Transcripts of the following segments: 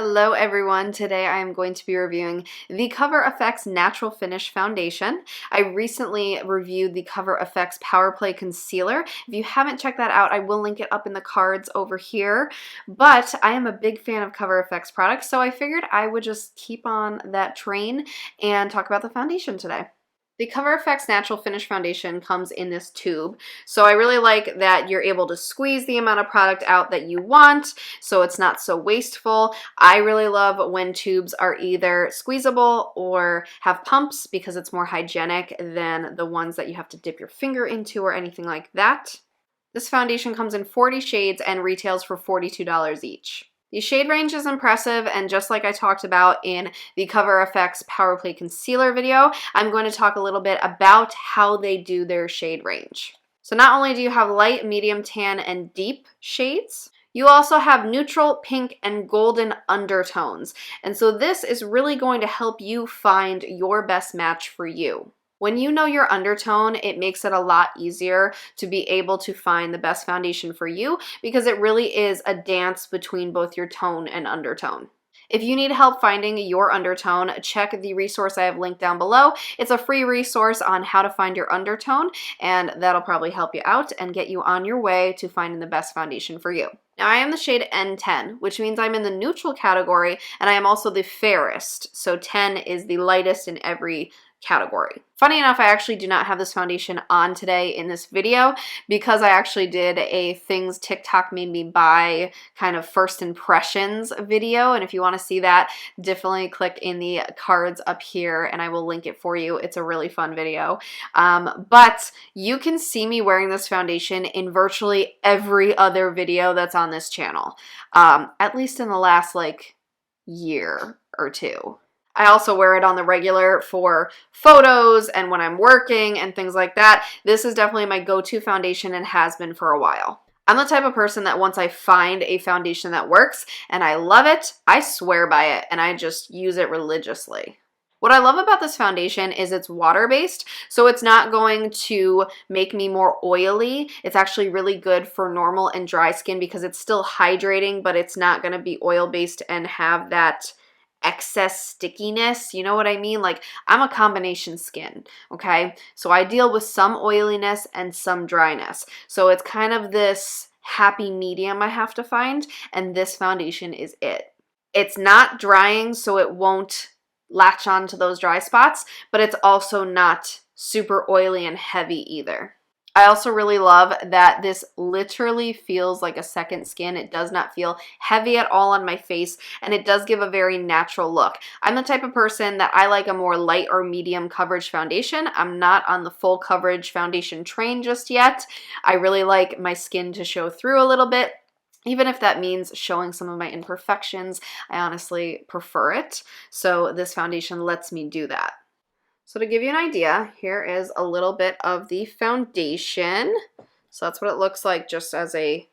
Hello everyone, today I am going to be reviewing the CoverFX Natural Finish Foundation. I recently reviewed the CoverFX Power Play Concealer. If you haven't checked that out, I will link it up in the cards over here. But I am a big fan of CoverFX products, so I figured I would just keep on that train and talk about the foundation today. The CoverFX Natural Finish Foundation comes in this tube, so I really like that you're able to squeeze the amount of product out that you want, so it's not so wasteful. I really love when tubes are either squeezable or have pumps because it's more hygienic than the ones that you have to dip your finger into or anything like that. This foundation comes in 40 shades and retails for $42 each. The shade range is impressive, and just like I talked about in the CoverFX Power Play Concealer video, I'm going to talk a little bit about how they do their shade range. So not only do you have light, medium, tan, and deep shades, you also have neutral, pink, and golden undertones. And so this is really going to help you find your best match for you. When you know your undertone, it makes it a lot easier to be able to find the best foundation for you because it really is a dance between both your tone and undertone. If you need help finding your undertone, check the resource I have linked down below. It's a free resource on how to find your undertone, and that'll probably help you out and get you on your way to finding the best foundation for you. Now, I am the shade N10, which means I'm in the neutral category, and I am also the fairest, so 10 is the lightest in every category. Funny enough, I actually do not have this foundation on today in this video because I actually did a things TikTok made me buy kind of first impressions video, and if you want to see that, definitely click in the cards up here and I will link it for you. It's a really fun video. But you can see me wearing this foundation in virtually every other video that's on this channel, at least in the last year or two. I also wear it on the regular for photos and when I'm working and things like that. This is definitely my go-to foundation and has been for a while. I'm the type of person that once I find a foundation that works and I love it, I swear by it and I just use it religiously. What I love about this foundation is it's water-based, so it's not going to make me more oily. It's actually really good for normal and dry skin because it's still hydrating, but it's not going to be oil-based and have that excess stickiness, you know what I mean? Like, I'm a combination skin, okay? So I deal with some oiliness and some dryness. So it's kind of this happy medium I have to find, and this foundation is it. It's not drying, so it won't latch on to those dry spots, but it's also not super oily and heavy either. I also really love that this literally feels like a second skin. It does not feel heavy at all on my face, and it does give a very natural look. I'm the type of person that I like a more light or medium coverage foundation. I'm not on the full coverage foundation train just yet. I really like my skin to show through a little bit. Even if that means showing some of my imperfections, I honestly prefer it. So this foundation lets me do that. So to give you an idea, here is a little bit of the foundation. So that's what it looks like just as a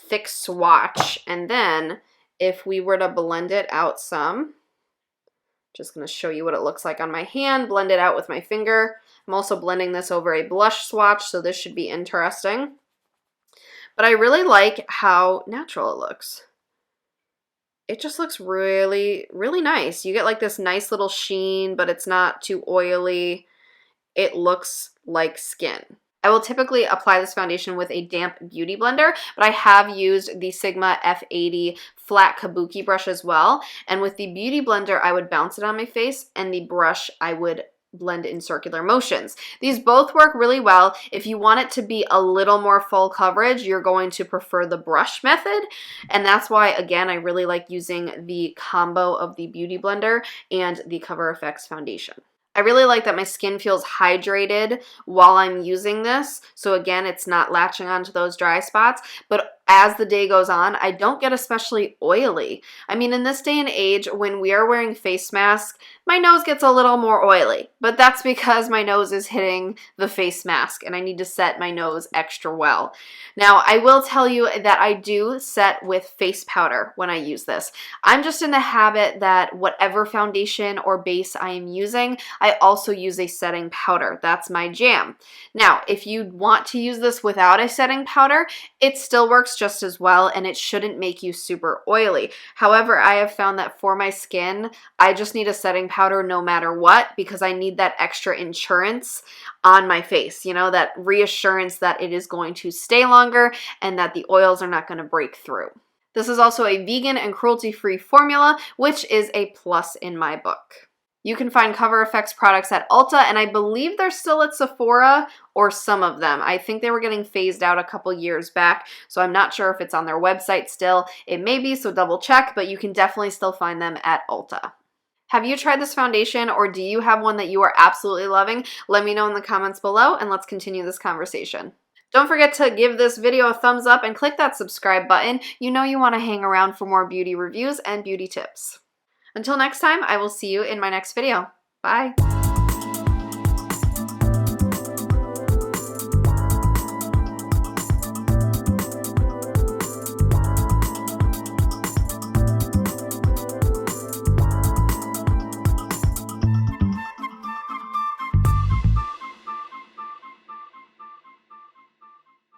thick swatch. And then if we were to blend it out some, just going to show you what it looks like on my hand, blend it out with my finger. I'm also blending this over a blush swatch, so this should be interesting. But I really like how natural it looks. It just looks really, really nice. You get like this nice little sheen, but it's not too oily. It looks like skin. I will typically apply this foundation with a damp beauty blender, but I have used the Sigma F80 flat kabuki brush as well. And with the beauty blender, I would bounce it on my face, and the brush I would blend in circular motions. These both work really well. If you want it to be a little more full coverage, you're going to prefer the brush method. And that's why, again, I really like using the combo of the Beauty Blender and the CoverFX foundation. I really like that my skin feels hydrated while I'm using this. So again, it's not latching onto those dry spots, but as the day goes on, I don't get especially oily. I mean, in this day and age, when we are wearing face masks, my nose gets a little more oily, but that's because my nose is hitting the face mask and I need to set my nose extra well. Now, I will tell you that I do set with face powder when I use this. I'm just in the habit that whatever foundation or base I am using, I also use a setting powder. That's my jam. Now, if you want to use this without a setting powder, it still works works just as well, and it shouldn't make you super oily. However, I have found that for my skin, I just need a setting powder no matter what, because I need that extra insurance on my face, you know, that reassurance that it is going to stay longer and that the oils are not going to break through. This is also a vegan and cruelty-free formula, which is a plus in my book. You can find CoverFX products at Ulta, and I believe they're still at Sephora, or some of them. I think they were getting phased out a couple years back, so I'm not sure if it's on their website still. It may be, so double check, but you can definitely still find them at Ulta. Have you tried this foundation, or do you have one that you are absolutely loving? Let me know in the comments below, and let's continue this conversation. Don't forget to give this video a thumbs up and click that subscribe button. You know you want to hang around for more beauty reviews and beauty tips. Until next time, I will see you in my next video. Bye.